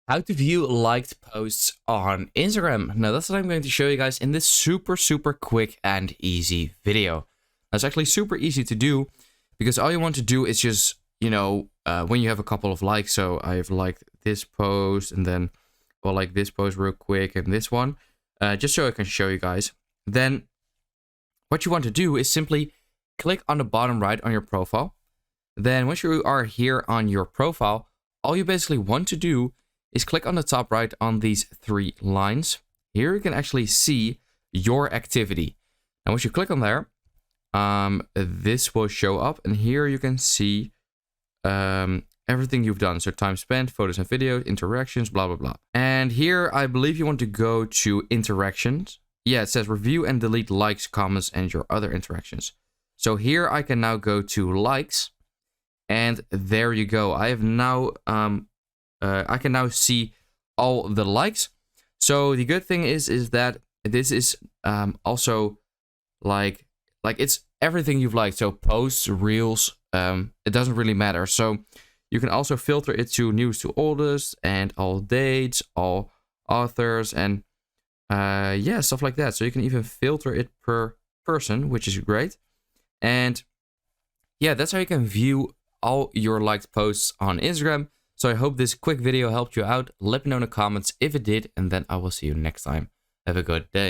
How to view liked posts on Instagram. Now that's what I'm going to show you guys in this super quick and easy video. That's actually super easy to do because all you want to do is just, when you have a couple of likes. So I've liked this post and then I'll like this post real quick and this one, just so I can show you guys. Then what you want to do is simply click on the bottom right on your profile. Then once you are here on your profile, all you basically want to do is click on the top right on these three lines. Here you can actually see your activity. And once you click on there, this will show up, and here you can see everything you've done. So time spent, photos and videos, interactions, blah, blah, blah. And here I believe you want to go to interactions. Yeah, it says review and delete likes, comments, and your other interactions. So here I can now go to likes, and there you go. I have now I can now see all the likes. So the good thing is that this is also like it's everything you've liked. So posts, reels, it doesn't really matter. So you can also filter it to news to oldest and all dates, all authors, and yeah, stuff like that. So you can even filter it per person, which is great. And yeah, that's how you can view all your liked posts on Instagram. So I hope this quick video helped you out. Let me know in the comments if it did, and then I will see you next time. Have a good day.